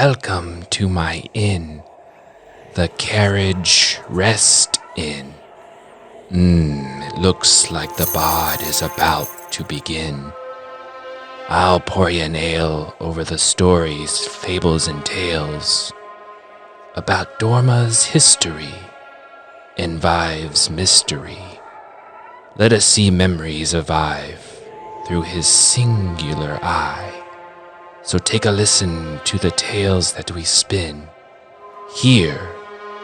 Welcome to my inn, the Carriage Rest Inn. It looks like the bard is about to begin. I'll pour you an ale over the stories, fables, and tales about Dorma's history and Vive's mystery. Let us see memories of Vive through his singular eye. So take a listen to the tales that we spin here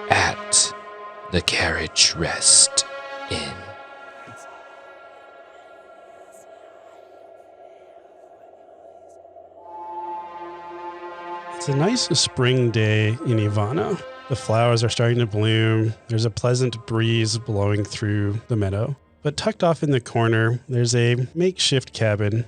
at the Carriage Rest Inn. It's a nice spring day in Ivana. The flowers are starting to bloom. There's a pleasant breeze blowing through the meadow. But tucked off in the corner, there's a makeshift cabin.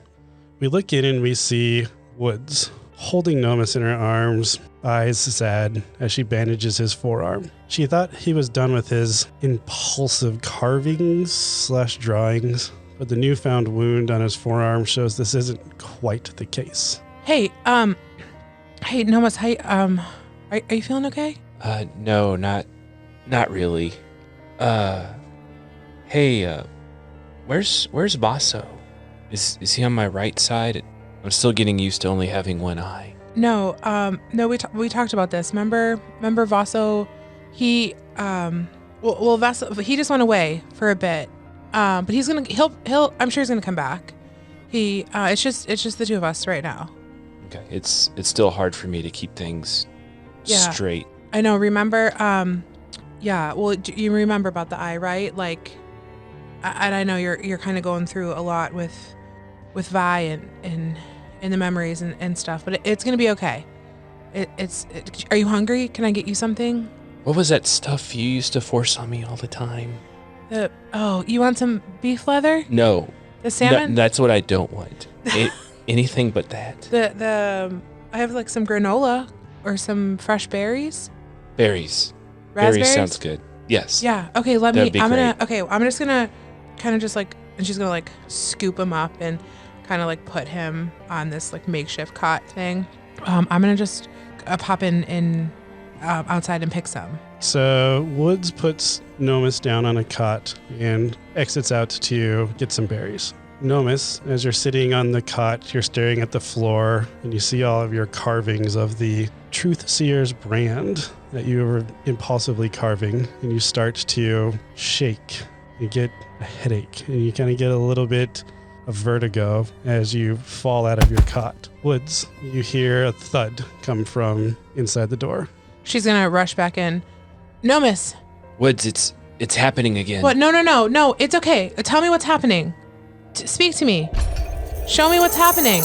We look in and we see Woods holding Nomus in her arms, eyes sad as she bandages his forearm. She thought he was done with his impulsive carvings/drawings, but the newfound wound on his forearm shows this isn't quite the case. Hey, Nomus, hey, are you feeling okay? No, not really. Hey, where's Basso? Is he on my right side? I'm still getting used to only having one eye. No, we talked about this. Remember Vaso? He, Vaso, he just went away for a bit. But he'll, I'm sure he's gonna come back. It's just the two of us right now. Okay, it's still hard for me to keep things straight. I know. Remember, well, you remember about the eye, right? Like, and I know you're kind of going through a lot with Vi and the memories and stuff, but it's gonna be okay. Are you hungry? Can I get you something? What was that stuff you used to force on me all the time? You want some beef leather? No. The salmon? No, that's what I don't want. Anything but that. I have like some granola or some fresh berries. Berries. Raspberries? Berries sounds good. Yes. Yeah. Okay. I'm just gonna kind of just like, and she's gonna like scoop him up and kind of like put him on this like makeshift cot thing. I'm gonna just pop in outside and pick some. So Woods puts Nomus down on a cot and exits out to get some berries. Nomus, as you're sitting on the cot, you're staring at the floor and you see all of your carvings of the Truth Seer's brand that you were impulsively carving, and you start to shake. You get a headache and you kind of get a little bit of vertigo as you fall out of your cot. Woods, you hear a thud come from inside the door. She's gonna rush back in. Nomus. Woods, it's happening again. What? No, it's okay. Tell me what's happening. Speak to me. Show me what's happening.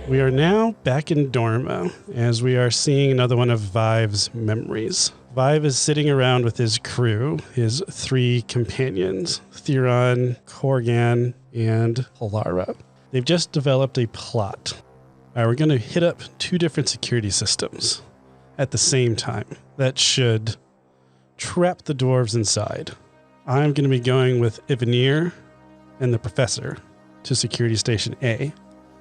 We are now back in Dorma as we are seeing another one of Vive's memories. Vive is sitting around with his crew, his three companions, Theron, Korgan, and Halara. They've just developed a plot. We're going to hit up two different security systems at the same time that should trap the dwarves inside. I'm going to be going with Ivanir and the professor to Security Station A.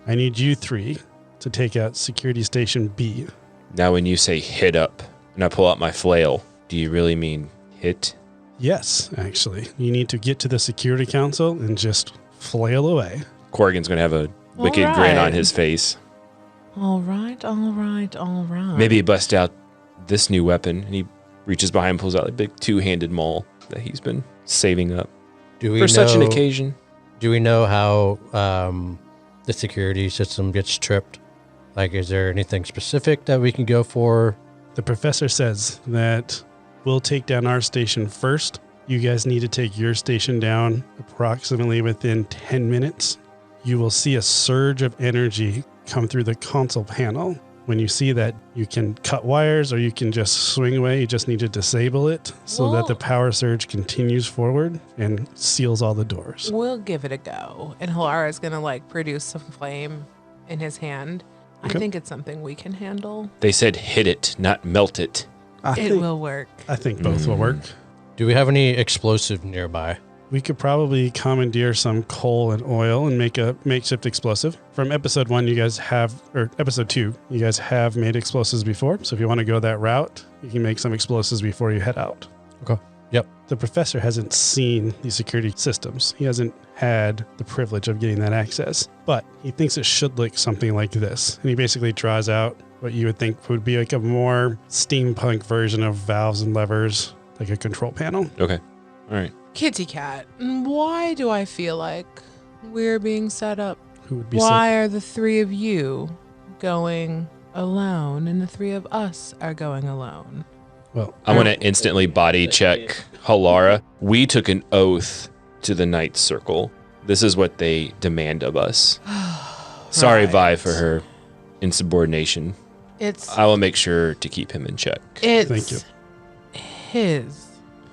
I need you three to take out Security Station B. Now when you say hit up and I pull out my flail, do you really mean hit? Yes, actually. You need to get to the Security Council and just flail away. Corrigan's going to have a wicked grin on his face. All right. Maybe he busts out this new weapon and he reaches behind and pulls out a big two-handed maul that he's been saving up for such an occasion. Do we know how the security system gets tripped? Like, is there anything specific that we can go for? The professor says that we'll take down our station first. You guys need to take your station down approximately within 10 minutes. You will see a surge of energy come through the console panel. When you see that, you can cut wires or you can just swing away. You just need to disable it so that the power surge continues forward and seals all the doors. We'll give it a go. And Halara is going to like produce some flame in his hand. Okay. I think it's something we can handle. They said hit it, not melt it. It will work. I think both will work. Do we have any explosive nearby? We could probably commandeer some coal and oil and make a makeshift explosive. From episode 1, you guys have, or episode 2, you guys have made explosives before. So if you want to go that route, you can make some explosives before you head out. Okay. Yep. The professor hasn't seen these security systems. He hasn't had the privilege of getting that access, but he thinks it should look something like this. And he basically draws out what you would think would be like a more steampunk version of valves and levers, like a control panel. Okay. All right. Kitty Cat, why do I feel like we're being set up? Who would be Why are the three of you going alone and the three of us are going alone? Well, I want to instantly body check Halara. We took an oath to the Ninth Circle. This is what they demand of us. Sorry, Right. Vi, for her insubordination. It's I will make sure to keep him in check. Thank you. his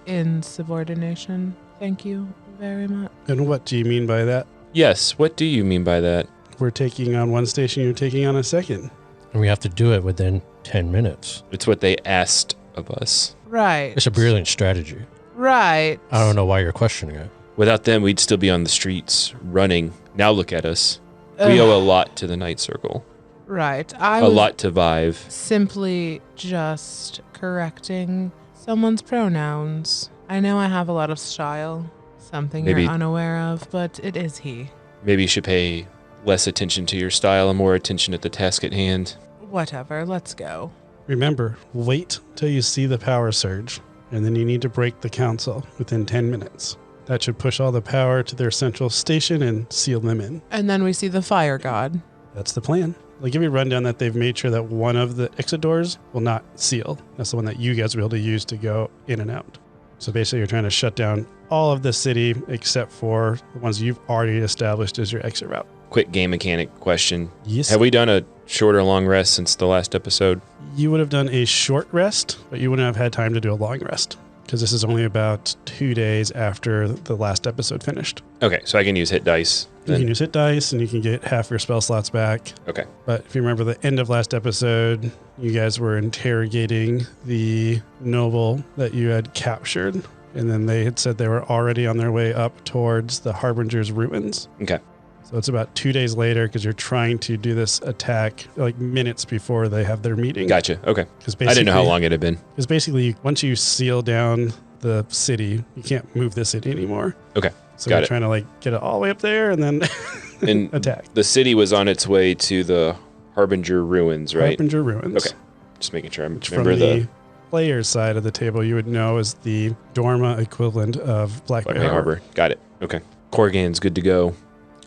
insubordination. Thank you very much. And what do you mean by that? Yes, what do you mean by that? We're taking on one station, you're taking on a second. And we have to do it within 10 minutes. It's what they asked of us. Right. It's a brilliant strategy. Right. I don't know why you're questioning it. Without them, we'd still be on the streets, running. Now look at us. We owe a lot to the Night Circle. Right. I A was lot to Vive. simply just correcting someone's pronouns. I know I have a lot of style, something Maybe- you're unaware of, but it is he. Maybe you should pay less attention to your style and more attention at the task at hand. Whatever, let's go. Remember, wait till you see the power surge, and then you need to break the council within 10 minutes. That should push all the power to their central station and seal them in. And then we see the fire god. That's the plan. They'll give you a rundown that they've made sure that one of the exit doors will not seal. That's the one that you guys will be able to use to go in and out. So basically you're trying to shut down all of the city except for the ones you've already established as your exit route. Quick game mechanic question. Yes. Have we done a short or long rest since the last episode? You would have done a short rest, but you wouldn't have had time to do a long rest because this is only about 2 days after the last episode finished. Okay, so I can use hit dice. You Then. can use hit dice and you can get half your spell slots back. Okay. But if you remember the end of last episode, you guys were interrogating the noble that you had captured. And then they had said they were already on their way up towards the Harbinger's ruins. Okay. So it's about 2 days later because you're trying to do this attack like minutes before they have their meeting. Gotcha. Okay. 'Cause I didn't know how basically- long it had been. Because basically, once you seal down the city, you can't move the city anymore. Okay. So Got we're it. trying to like get it all the way up there and then And attack. the city was on its way to the Harbinger ruins, right? Harbinger ruins. Okay. Just making sure I Which remember from the the player's side of the table, you would know is the Dorma equivalent of Black Bay Blackbay Harbor. Harbor. Got it. Okay. Corgan's good to go.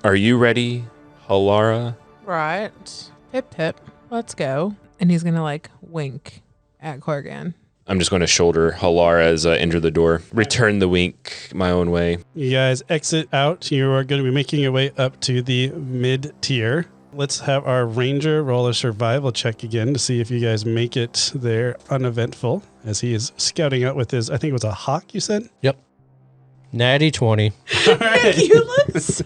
Are you ready, Halara? Right. Pip pip. Let's go. And he's gonna like wink at Corgan. I'm just going to shoulder Halara as I enter the door. Return the wink my own way. You guys exit out. You are going to be making your way up to the mid-tier. Let's have our ranger roll a survival check again to see if you guys make it there uneventful as he is scouting out with his, I think it was a hawk you said? Yep. Natty 20. You look so-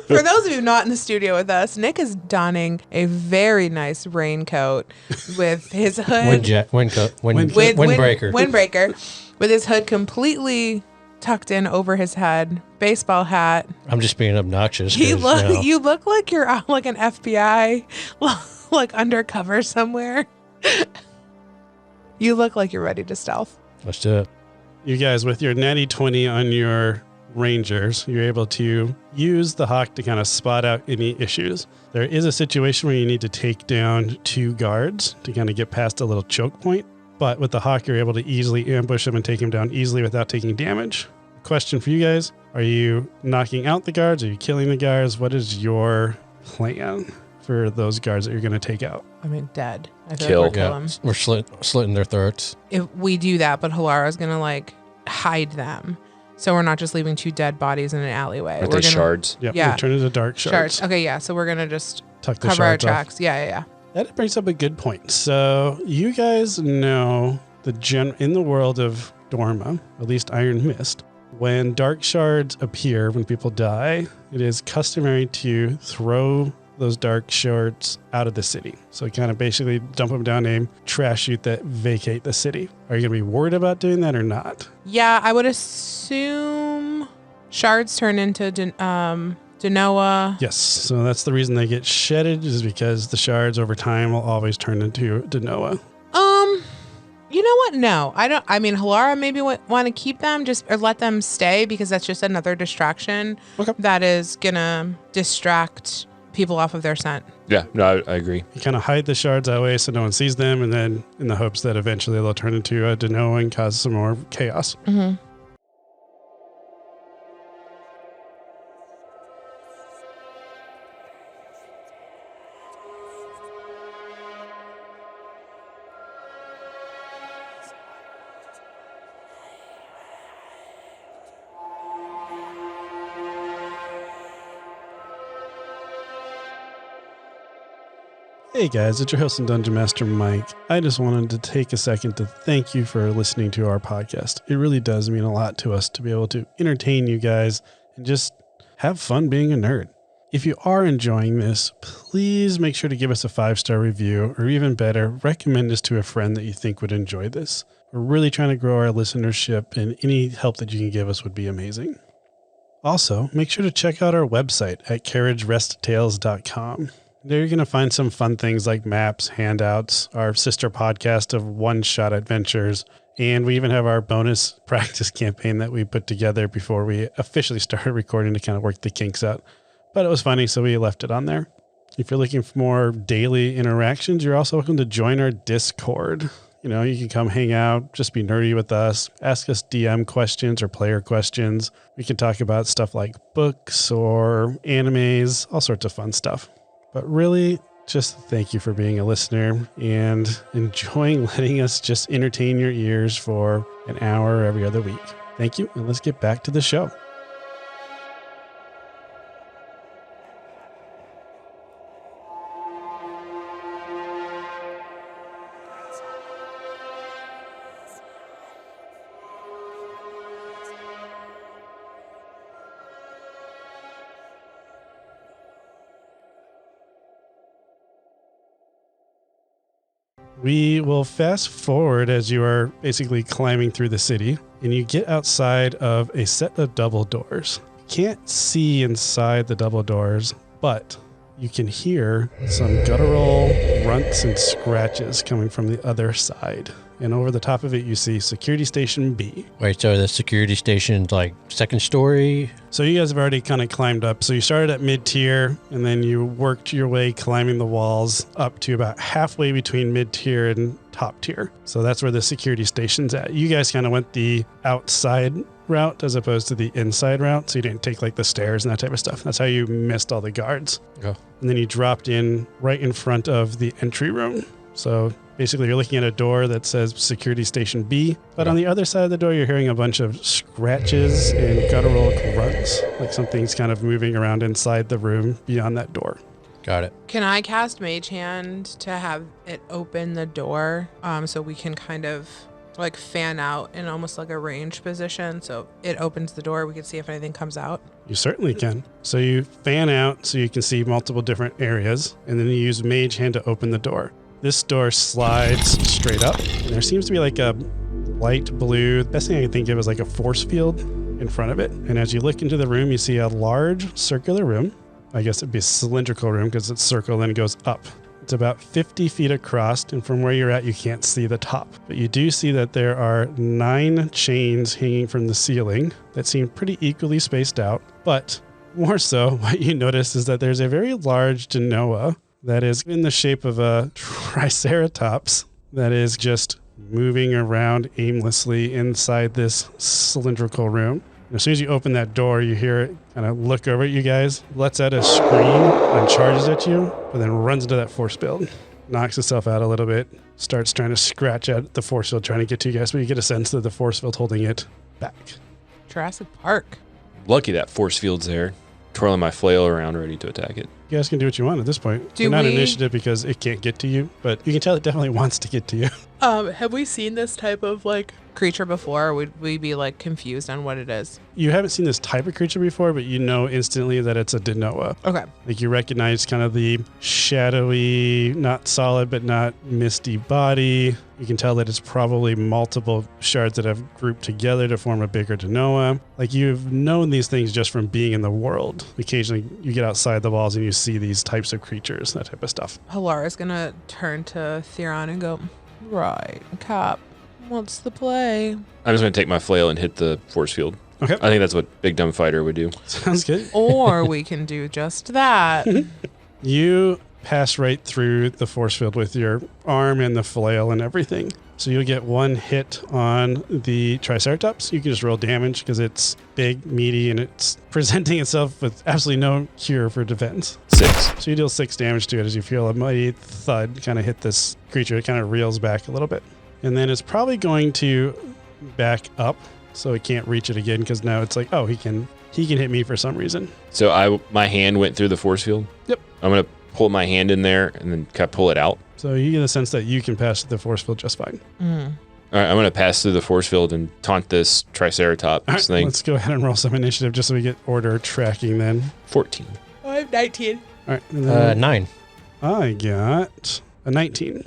For those of you not in the studio with us, Nick is donning a very nice raincoat with his hood Windbreaker. windbreaker with his hood completely tucked in over his head, baseball hat. I'm just being obnoxious. 'cause, know, You look like you're on like an FBI like undercover somewhere. You look like you're ready to stealth. let's do it. You guys, with your natty 20 on your rangers, you're able to use the hawk to kind of spot out any issues. There is a situation where you need to take down 2 guards to kind of get past a little choke point. But with the hawk, you're able to easily ambush them and take them down easily without taking damage. Question for you guys. Are you knocking out the guards? Are you killing the guards? What is your plan for those guards that you're going to take out? I mean, dead. I feel Kill. like we're Yeah, kill him. we're slitting their throats. If we do that, but Halara's gonna like hide them, so we're not just leaving 2 dead bodies in an alleyway. Aren't We're they gonna shards? Yep, Yeah. you turn into dark shards. shards. Okay, yeah. So we're gonna just Tuck the cover our shards off. tracks. Yeah. That brings up a good point. So you guys know in the world of Dorma, at least Iron Mist, when dark shards appear when people die, it is customary to throw those dark shards out of the city. So kind of basically dump them down a trash chute that vacate the city. Are you going to be worried about doing that or not? Yeah, I would assume shards turn into Denoa. Yes. So that's the reason they get shedded, is because the shards over time will always turn into Denoa. You know what? No, I don't. I mean, Halara maybe want to keep them or let them stay, because that's just another distraction that is going to distract people off of their scent. Yeah, no, I agree. You kind of hide the shards that way so no one sees them, and then in the hopes that eventually they'll turn into a Denoa and cause some more chaos. Mm-hmm. Hey guys, it's your host and Dungeon Master Mike. I just wanted to take a second to thank you for listening to our podcast. It really does mean a lot to us to be able to entertain you guys and just have fun being a nerd. If you are enjoying this, please make sure to give us a 5-star review, or even better, recommend us to a friend that you think would enjoy this. We're really trying to grow our listenership, and any help that you can give us would be amazing. Also, make sure to check out our website at carriageresttales.com. There you're going to find some fun things like maps, handouts, our sister podcast of one-shot adventures, and we even have our bonus practice campaign that we put together before we officially started recording to kind of work the kinks out. But it was funny, so we left it on there. If you're looking for more daily interactions, you're also welcome to join our Discord. You know, you can come hang out, just be nerdy with us, ask us DM questions or player questions. We can talk about stuff like books or animes, all sorts of fun stuff. But really, just thank you for being a listener and enjoying letting us just entertain your ears for an hour every other week. Thank you, and let's get back to the show. We will fast forward as you are basically climbing through the city, and you get outside of a set of double doors. You can't see inside the double doors, but you can hear some guttural grunts and scratches coming from the other side. And over the top of it, you see Security Station B. Wait, so the security station's like second story? So you guys have already kind of climbed up. So you started at mid-tier, and then you worked your way climbing the walls up to about halfway between mid-tier and top tier. So that's where the security station's at. You guys kind of went the outside route as opposed to the inside route. So you didn't take like the stairs and that type of stuff. That's how you missed all the guards. Oh. And then you dropped in right in front of the entry room. So basically you're looking at a door that says Security Station B, but on the other side of the door, you're hearing a bunch of scratches and guttural grunts, like something's kind of moving around inside the room beyond that door. Got it. Can I cast Mage Hand to have it open the door so we can kind of like fan out in almost like a range position? So it opens the door, we can see if anything comes out. You certainly can. So you fan out so you can see multiple different areas, and then you use Mage Hand to open the door. This door slides straight up, and there seems to be like a light blue, the best thing I can think of is like a force field in front of it. And as you look into the room, you see a large circular room. I guess it'd be a cylindrical room because it's circle, then it goes up. It's about 50 feet across, and from where you're at, you can't see the top. But you do see that there are 9 chains hanging from the ceiling that seem pretty equally spaced out. But more so, what you notice is that there's a very large Denoa that is in the shape of a triceratops that is just moving around aimlessly inside this cylindrical room. And as soon as you open that door, you hear it kind of look over at you guys, lets out a scream and charges at you, but then runs into that force field, knocks itself out a little bit, starts trying to scratch at the force field, trying to get to you guys, but you get a sense that the force field holding it back. Jurassic Park. Lucky that force field's there. Twirling my flail around ready to attack it. You guys can do what you want at this point. Do Not we- initiative because it can't get to you, but you can tell it definitely wants to get to you. Have we seen this type of like creature before? Or would we be like confused on what it is? You haven't seen this type of creature before, but you know instantly that it's a Denoa. Okay. Like you recognize kind of the shadowy, not solid, but not misty body. You can tell that it's probably multiple shards that have grouped together to form a bigger Denoa. Like you've known these things just from being in the world. Occasionally you get outside the walls and you see these types of creatures, that type of stuff. Halara's gonna turn to Theron and go, right, Cap, what's the play? I'm just going to take my flail and hit the force field. Okay. I think that's what Big Dumb Fighter would do. Sounds good. Or we can do just that. You pass right through the force field with your arm and the flail and everything. So you'll get one hit on the Triceratops. You can just roll damage because it's big, meaty, and it's presenting itself with absolutely no cure for defense. 6. So you deal 6 damage to it as you feel a mighty thud kind of hit this creature. It kind of reels back a little bit. And then it's probably going to back up so it can't reach it again because now it's like, oh, he can hit me for some reason. So my hand went through the force field? Yep. I'm going to pull my hand in there and then kind of pull it out. So you get the sense that you can pass the force field just fine. Mm. All right, I'm going to pass through the force field and taunt this Triceratops All right, thing. let's go ahead and roll some initiative just so we get order tracking then. 14. I have 19. All right. And then 9. I got a 19.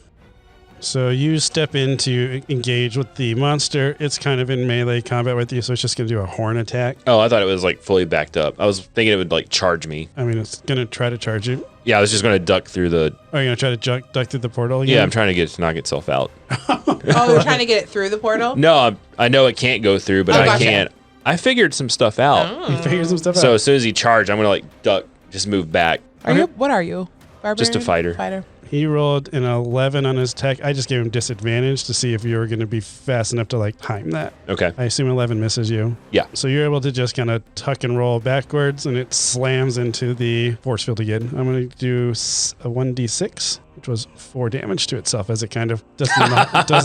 So you step in to engage with the monster. It's kind of in melee combat with you, so it's just going to do a horn attack. Oh, I thought it was like fully backed up. I was thinking it would like charge me. I mean, it's going to try to charge you. Yeah, I was just going to duck through the... Are you going to try to duck through the portal again? Yeah, I'm trying to get it to knock itself out. Oh, we're trying to get it through the portal? No, I know it can't go through, but Oh, I gotcha. can't. I figured some stuff out. You figured some stuff So out. as soon as he charged, I'm going to like duck, just move back. What are you? Barbarian? Just a fighter. Fighter. He rolled an 11 on his tech. I just gave him disadvantage to see if you were going to be fast enough to like time that. Okay. I assume 11 misses you. Yeah. So you're able to just kind of tuck and roll backwards, and it slams into the force field again. I'm going to do a 1d6, which was 4 damage to itself, as it kind of does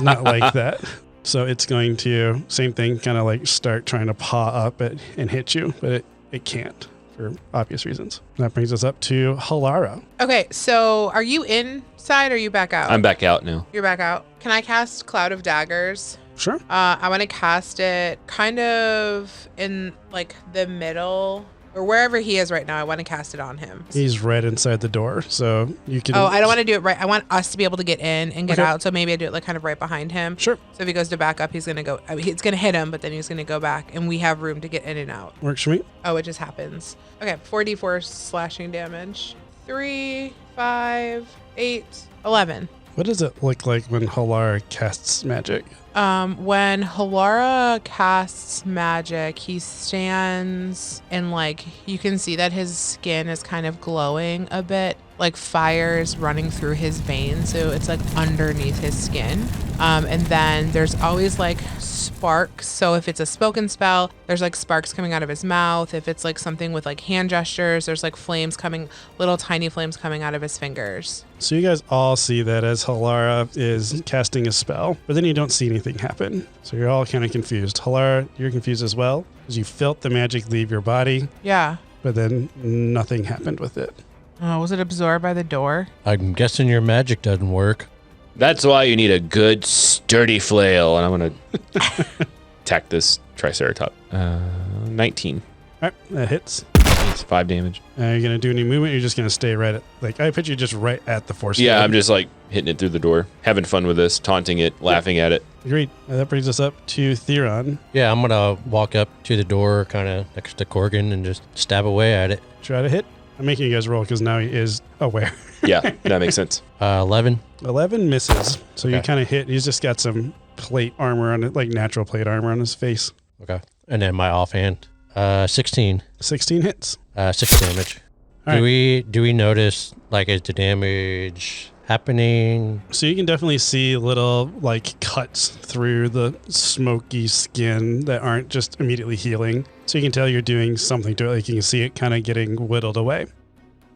not like that. So it's going to, same thing, kind of like start trying to paw up and hit you, but it can't for obvious reasons. That brings us up to Halara. Okay, so are you inside or are you back out? I'm back out now. You're back out. Can I cast Cloud of Daggers? Sure. I want to cast it kind of in like the middle or wherever he is right now. I want to cast it on him. He's right inside the door, so you can... Oh, I don't want to do it right. I want us to be able to get in and get Okay. out. So maybe I do it like kind of right behind him. Sure. So if he goes to back up, he's going to go, I mean, it's going to hit him, but then he's going to go back and we have room to get in and out. Works for me. Oh, it just happens. Okay, 4d4 slashing damage. 3, 5, 8, 11. What does it look like when Halara casts magic? When Halara casts magic, he stands and like you can see that his skin is kind of glowing a bit, like fire is running through his veins, so it's like underneath his skin. And then there's always like sparks. So if it's a spoken spell, there's like sparks coming out of his mouth. If it's like something with like hand gestures, there's like flames coming, little tiny flames coming out of his fingers. So you guys all see that as Halara is casting a spell, but then you don't see anything happen. So you're all kind of confused. Halara, you're confused as well, because you felt the magic leave your body, Yeah. but then nothing happened with it. Oh, was it absorbed by the door? I'm guessing your magic doesn't work. That's why you need a good, sturdy flail. And I'm going to attack this Triceratops. 19. All right, that hits. It's 5 damage. You're going to do any movement? You're just going to stay right at, like, I picture you just right at the force Yeah, field. I'm just like hitting it through the door, having fun with this, taunting it, laughing at it. Agreed. That brings us up to Theron. Yeah, I'm going to walk up to the door kind of next to Corgan and just stab away at it. Try to hit. I'm making you guys roll because now he is aware. Yeah, that makes sense. 11. 11 misses. So you Okay. kind of hit. He's just got some plate armor on it, like natural plate armor on his face. Okay. And then my offhand. 16. 16 hits. 6 damage. All right. Do we notice, like, is the damage happening? So you can definitely see little like cuts through the smoky skin that aren't just immediately healing. So you can tell you're doing something to it. Like you can see it kind of getting whittled away.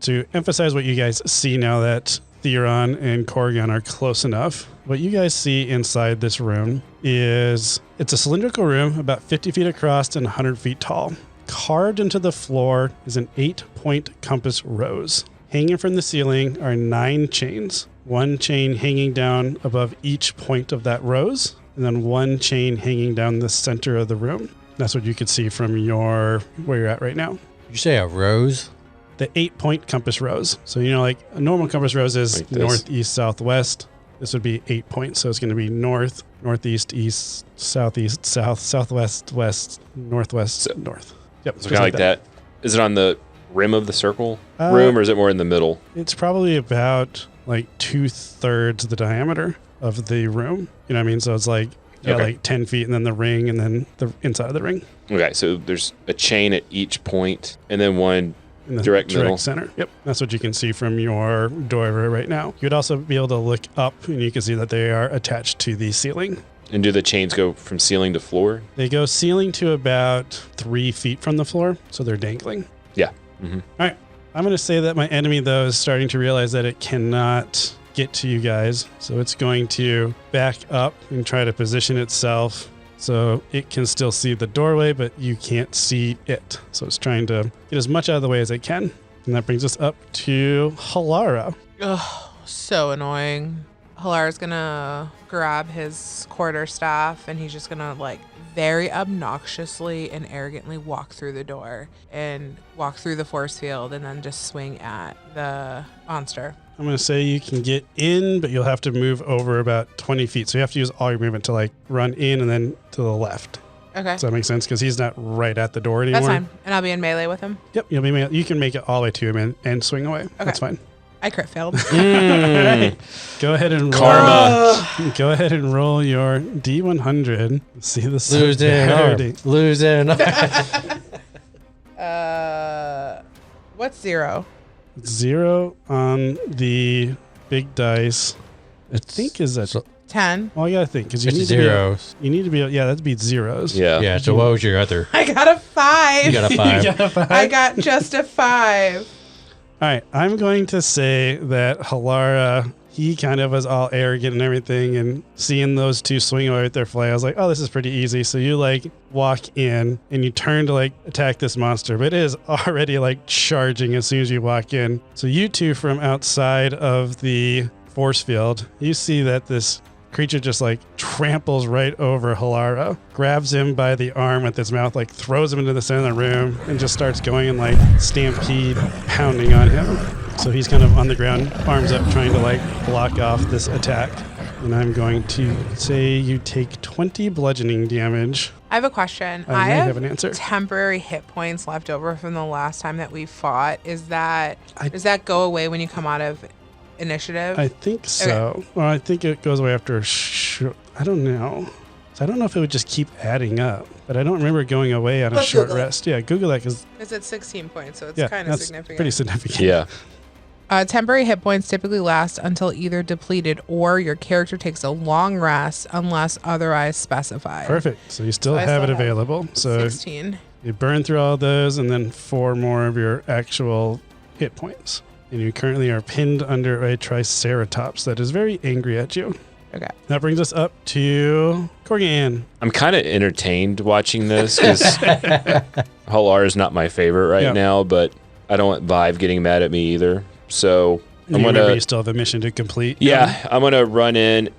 To emphasize what you guys see now that Theron and Corgan are close enough, what you guys see inside this room is it's a cylindrical room about 50 feet across and 100 feet tall. Carved into the floor is an 8-point compass rose. Hanging from the ceiling are 9 chains. 1 chain hanging down above each point of that rose, and then 1 chain hanging down the center of the room. That's what you could see from where you're at right now. Did you say a rose? The 8-point compass rose. So, like a normal compass rose is Like this. north, east, southwest. This would be 8 points. So it's going to be north, northeast, east, southeast, south, southwest, west, northwest, north. Yep. So just kind of like that. Is it on the rim of the circle room, or is it more in the middle? It's probably about like 2/3 the diameter of the room. You know what I mean? So it's like, like 10 feet, and then the ring, and then the inside of the ring. Okay, so there's a chain at each point, and then one In the direct middle. center. Yep. That's what you can see from your doorway right now. You'd also be able to look up, and you can see that they are attached to the ceiling. And do the chains go from ceiling to floor? They go ceiling to about 3 feet from the floor, so they're dangling. Yeah. Mm-hmm. All right. I'm going to say that my enemy, though, is starting to realize that it cannot get to you guys. So it's going to back up and try to position itself so it can still see the doorway, but you can't see it. So it's trying to get as much out of the way as it can. And that brings us up to Halara. Ugh, so annoying. Hilar's gonna grab his quarterstaff and he's just gonna very obnoxiously and arrogantly walk through the door and walk through the force field and then just swing at the monster. I'm going to say you can get in, but you'll have to move over about 20 feet. So you have to use all your movement to run in and then to the left. Okay. Does that make sense? Because he's not right at the door anymore. That's fine. And I'll be in melee with him. Yep. You can make it all the way to him and swing away. That's fine. I crit failed. Right. Go ahead and Karma. Go ahead and roll your D100. See the Losing. Losing. What's 0? 0 on the big dice. I think is a 10. Well, I gotta think because you It's need zeros. you need to be. Yeah, that'd be zeros. Yeah. Yeah, so what was your other? I got a 5. You got a 5. You got a 5? I got just a 5. All right, I'm going to say that Halara, he kind of was all arrogant and everything, and seeing those two swing away with their flag, I was like, oh, this is pretty easy. So you walk in and you turn to attack this monster, but it is already charging as soon as you walk in. So you two from outside of the force field, you see that this creature just tramples right over Halara, grabs him by the arm with its mouth, throws him into the center of the room, and just starts going and stampede pounding on him. So he's kind of on the ground, arms up, trying to block off this attack. And I'm going to say you take 20 bludgeoning damage. I have a question. I may have an answer. Temporary hit points left over from the last time that we fought. Does that go away when you come out of initiative? I think so. Okay. Well, I think it goes away after I don't know. So I don't know if it would just keep adding up, but I don't remember it going away on a short rest. Yeah, Google that because it's at 16 points, so it's kind of significant. Pretty significant. Yeah. Temporary hit points typically last until either depleted or your character takes a long rest unless otherwise specified. Perfect. So you still have it available. So 16. You burn through all those and then 4 more of your actual hit points. And you currently are pinned under a triceratops that is very angry at you. Okay. That brings us up to Corgan. I'm kind of entertained watching this because Halar is not my favorite right now, but I don't want Vive getting mad at me either. So I'm you still have a mission to complete. Yeah, I'm gonna run in.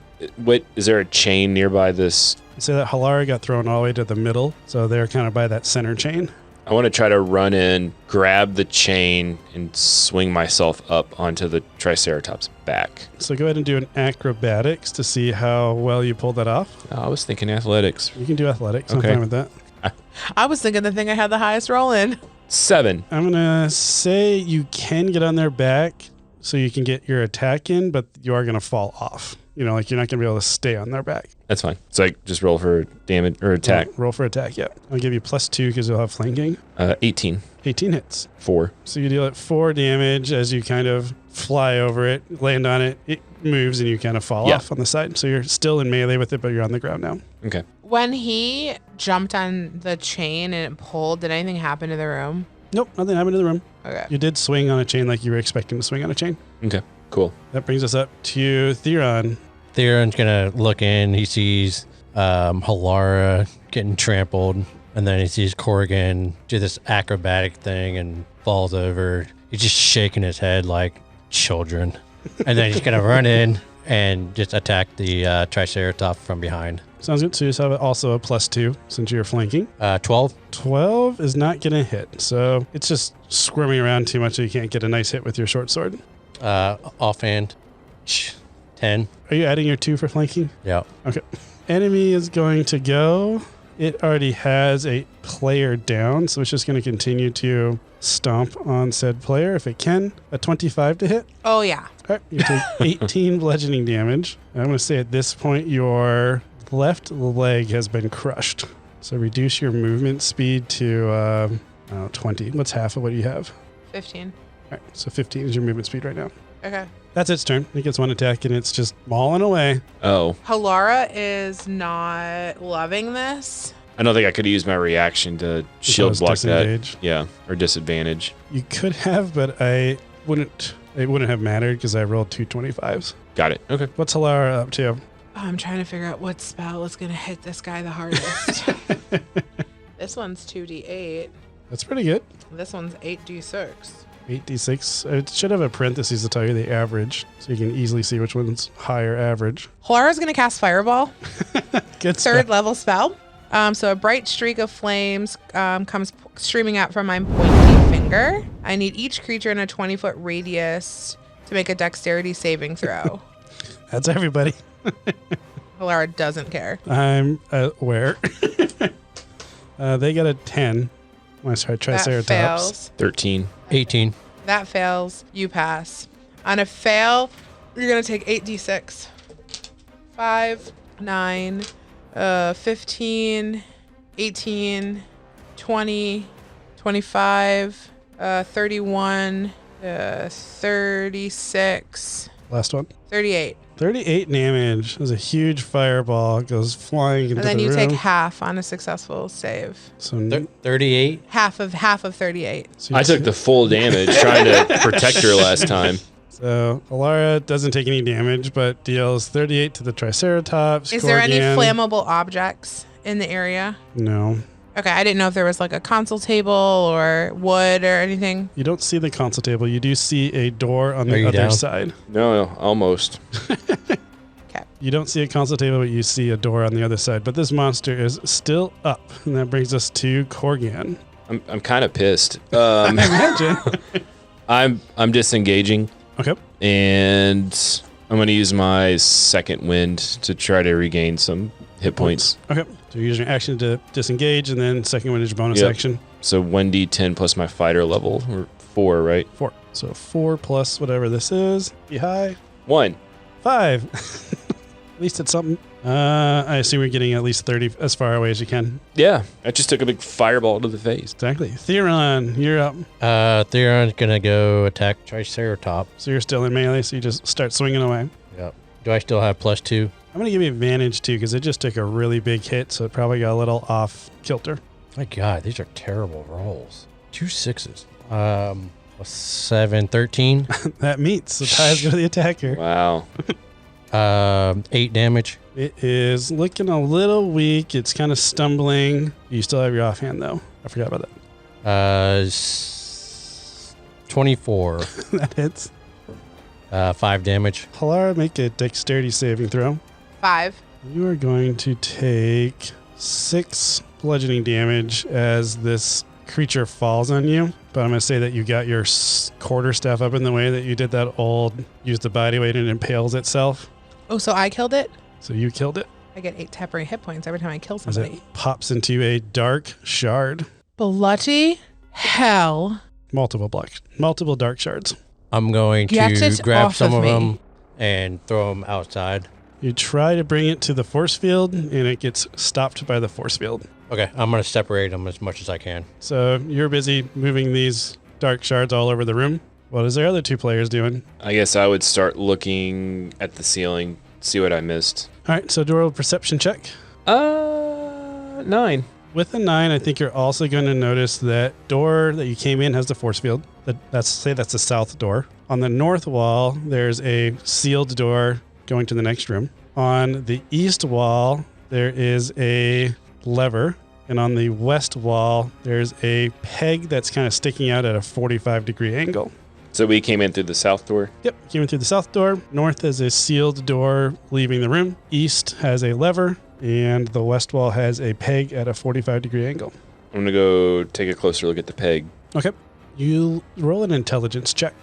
Is there a chain nearby this? So that Halara got thrown all the way to the middle, so they're kind of by that center chain. I want to try to run in, grab the chain, and swing myself up onto the Triceratops' back. So go ahead and do an acrobatics to see how well you pulled that off. I was thinking athletics. You can do athletics. Okay. I'm fine with that. I was thinking the thing I had the highest roll in. 7. I'm going to say you can get on their back so you can get your attack in, but you are going to fall off. You're not going to be able to stay on their back. That's fine. So I just roll for damage or attack. Roll for attack, yeah. I'll give you +2 because you'll have flanking. 18. 18 hits. 4. So you deal it 4 damage as you kind of fly over it, land on it. It moves and you kind of fall off on the side. So you're still in melee with it, but you're on the ground now. Okay. When he jumped on the chain and it pulled, did anything happen to the room? Nope, nothing happened to the room. Okay. You did swing on a chain like you were expecting to swing on a chain. Okay, cool. That brings us up to Theron. Theron's going to look in. He sees Halara getting trampled, and then he sees Corrigan do this acrobatic thing and falls over. He's just shaking his head like children. And then he's going to run in and just attack the Triceratops from behind. Sounds good. So you have also a +2 since you're flanking. 12. 12 is not going to hit. So it's just squirming around too much so you can't get a nice hit with your short sword. Offhand. 10. Are you adding your 2 for flanking? Yeah. Okay. Enemy is going to go. It already has a player down, so it's just going to continue to stomp on said player if it can. A 25 to hit. Oh, yeah. All right, you take 18 bludgeoning damage. I'm going to say at this point your left leg has been crushed. So reduce your movement speed to 20. What's half of what you have? 15. All right, so 15 is your movement speed right now. Okay. That's its turn. It gets one attack and it's just mauling away. Oh, Halara is not loving this. I don't think I could use my reaction to shield block disengage. that. Yeah, or disadvantage. You could have, but I wouldn't. It wouldn't have mattered because I rolled 2 25s. Got it. Okay. What's Halara up to? Oh, I'm trying to figure out what spell is going to hit this guy the hardest. This one's 2d8. That's pretty good. This one's 8d6. 8d6. It should have a parentheses to tell you the average, so you can easily see which one's higher average. Halara's going to cast Fireball. Good Third stuff. level spell. So a bright streak of flames comes streaming out from my pointy finger. I need each creature in a 20-foot radius to make a dexterity saving throw. That's everybody. Halara doesn't care. I'm aware. They got a 10. My Triceratops. That fails. 13. 18. That fails. You pass. On a fail, you're going to take 8d6. 5, 9, 15, 18, 20, 25, 31, 36, Last one. 38. 38 damage. There's a huge fireball. Goes flying into And then the you room. take half on a successful save. So, 38. Half of 38. so I took the full damage trying to protect her last time. So Alara doesn't take any damage, but deals 38 to the Triceratops. Is there any Gorgon. flammable objects in the area? No. Okay, I didn't know if there was like a console table or wood or anything. You don't see the console table. You do see a door on Are the you other down? side. No, almost. Okay. You don't see a console table, but you see a door on the other side. But this monster is still up. And that brings us to Korgan. I'm kind of pissed. Imagine. I'm disengaging, Okay. and I'm going to use my second wind to try to regain some hit points. Okay. So you use your action to disengage, and then second one is your bonus Yep. action. So 1d10 plus my fighter level, or 4, right? 4. So 4 plus whatever this is. Be high. 1. 5. At least it's something. I assume you're getting at least 30 as far away as you can. Yeah, I just took a big fireball to the face. Exactly. Theron, you're up. Theron's going to go attack Triceratops. So you're still in melee, so you just start swinging away. Yep. Do I still have +2? I'm going to give you advantage too, because it just took a really big hit, so it probably got a little off kilter. My God, these are terrible rolls. 2 6s. 7, 13. That meets. The ties go to the attacker. Wow. 8 damage. It is looking a little weak. It's kind of stumbling. You still have your offhand, though. I forgot about that. 24. That hits. 5 damage. Halara, make a dexterity saving throw. 5. You are going to take 6 bludgeoning damage as this creature falls on you. But I'm going to say that you got your quarterstaff up in the way that you did that old use the body weight and it impales itself. Oh, so I killed it? So you killed it I get 8 temporary hit points every time I kill as somebody. it pops into a dark shard. Bloody hell. Multiple dark shards. I'm going Get to it grab off some of of me. them and throw them outside. You try to bring it to the force field and it gets stopped by the force field. Okay, I'm going to separate them as much as I can. So you're busy moving these dark shards all over the room. What is their other 2 players doing? I guess I would start looking at the ceiling, see what I missed. All right, so do a perception check. 9. With a 9, I think you're also going to notice that door that you came in has the force field. That's the south door. On the north wall, there's a sealed door going to the next room. On the east wall, there is a lever. And on the west wall, there's a peg that's kind of sticking out at a 45-degree angle. So we came in through the south door. Yep, came in through the south door. North is a sealed door leaving the room. East has a lever, and the west wall has a peg at a 45-degree angle. I'm going to go take a closer look at the peg. Okay. You roll an intelligence check.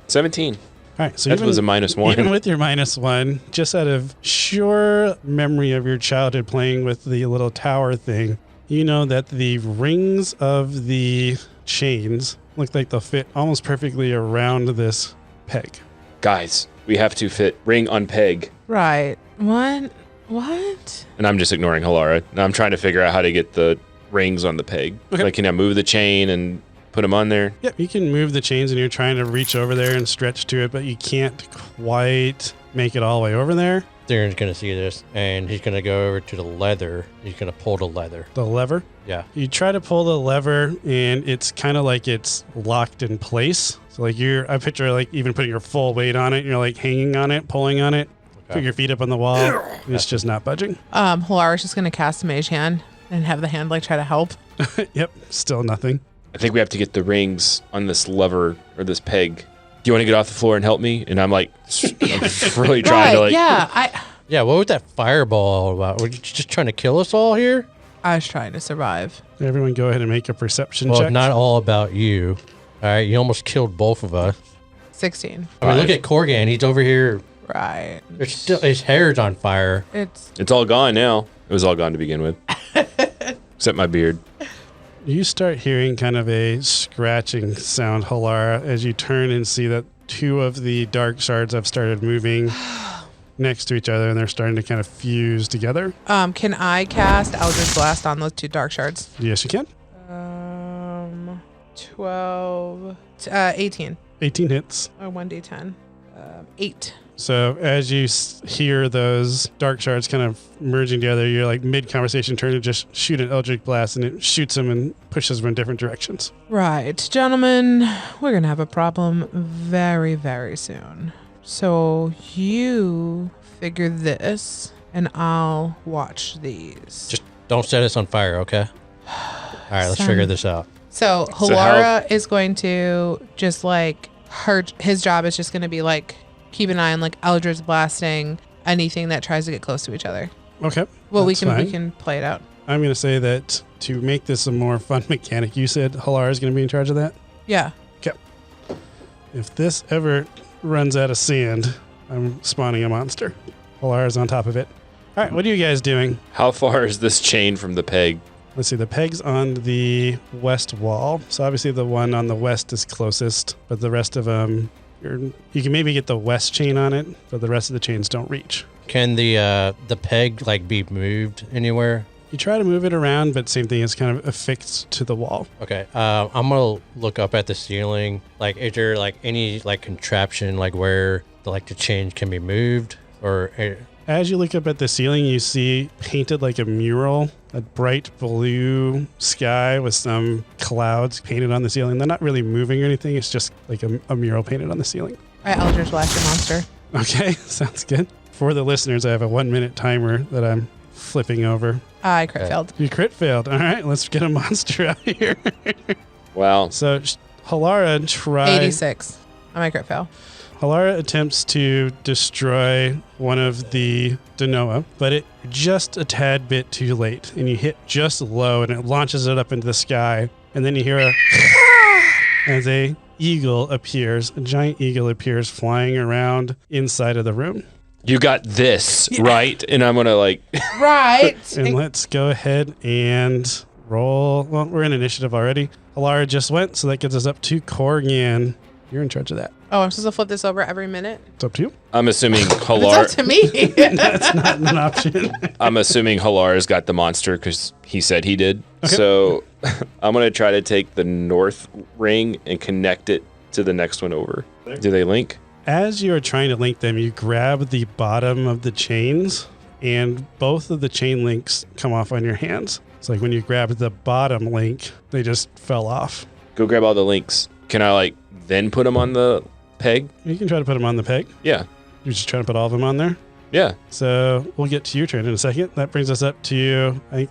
17. All right, so That was a -1. Even with your -1, just out of sure memory of your childhood playing with the little tower thing, you know that the rings of the chains look like they'll fit almost perfectly around this peg. Guys, we have to fit ring on peg. Right. What? What? And I'm just ignoring Halara. Now I'm trying to figure out how to get the rings on the peg. Okay. Like, can I move the chain and put them on there? Yep, you can move the chains and you're trying to reach over there and stretch to it, but you can't quite make it all the way over there. Darren's going to see this, and he's going to go over to the leather. He's going to pull the leather. The lever. Yeah. You try to pull the lever and it's kind of like it's locked in place. So like I picture like even putting your full weight on it and you're like hanging on it, pulling on it, put your feet up on the wall, and it's just not budging. Halara's just gonna cast Mage Hand and have the hand like try to help. Yep, still nothing. I think we have to get the rings on this lever or this peg. Do you want to get off the floor and help me? And I'm like, I'm really trying to like. Yeah, what was that fireball all about? Were you just trying to kill us all here? I was trying to survive. Everyone go ahead and make a perception Well, check. not all about you. All right, you almost killed both of us. 16. I mean, look at Corgan. He's over here. Right. There's still, his hair's on fire. It's all gone now. It was all gone to begin with. Except my beard. You start hearing kind of a scratching sound, Halara, as you turn and see that two of the dark shards have started moving next to each other and they're starting to kind of fuse together. Can I cast Eldritch Blast on those two dark shards? Yes, you can. 12, 18. 18 hits. Or 1d10. 8. So as you hear those dark shards kind of merging together, you're like mid-conversation, turn to just shoot an Eldritch Blast, and it shoots them and pushes them in different directions. Right. Gentlemen, we're going to have a problem very, very soon. So you figure this, and I'll watch these. Just don't set us on fire, okay? All right, let's figure this out. So Halara is going to just like his job is just going to be like keep an eye on like Eldritch blasting anything that tries to get close to each other. Okay. Well, we fine. can play it out. I'm going to say that to make this a more fun mechanic, you said Halara is going to be in charge of that? Yeah. Okay. If this ever runs out of sand, I'm spawning a monster. Halara's on top of it. All right, what are you guys doing? How far is this chain from the peg? Let's see, the peg's on the west wall. So obviously the one on the west is closest, but the rest of them, you can maybe get the west chain on it, but the rest of the chains don't reach. Can the peg like be moved anywhere? You try to move it around, but same thing, it's kind of affixed to the wall. Okay, I'm gonna look up at the ceiling. Like, is there like any like contraption like where the chain can be moved or? As you look up at the ceiling, you see painted like a mural, a bright blue sky with some clouds painted on the ceiling. They're not really moving or anything. It's just like a mural painted on the ceiling. All right, Eldritch Blast your monster. Okay, sounds good. For the listeners, I have a 1-minute timer that I'm flipping over. I crit failed. You crit failed. All right, let's get a monster out here. Wow. So Halara tries... 86. I might crit fail. Halara attempts to destroy one of the Danoa, but it just a tad bit too late, and you hit just low, and it launches it up into the sky, and then you hear a as a eagle appears, a giant eagle appears flying around inside of the room. You got this, right? And I'm going to like... Right. And let's go ahead and roll. Well, we're in initiative already. Halara just went, so that gets us up to Corgan. You're in charge of that. Oh, I'm supposed to flip this over every minute? It's up to you. I'm assuming It's Halara... up to me. That's not an option. I'm assuming Halara's got the monster because he said he did. Okay. So I'm going to try to take the north ring and connect it to the next one over. Do they link? As you are trying to link them, you grab the bottom of the chains, and both of the chain links come off on your hands. It's like when you grab the bottom link, they just fell off. Go grab all the links. Can I like then put them on the peg? You can try to put them on the peg. Yeah. You're just trying to put all of them on there. Yeah. So we'll get to your turn in a second. That brings us up to, I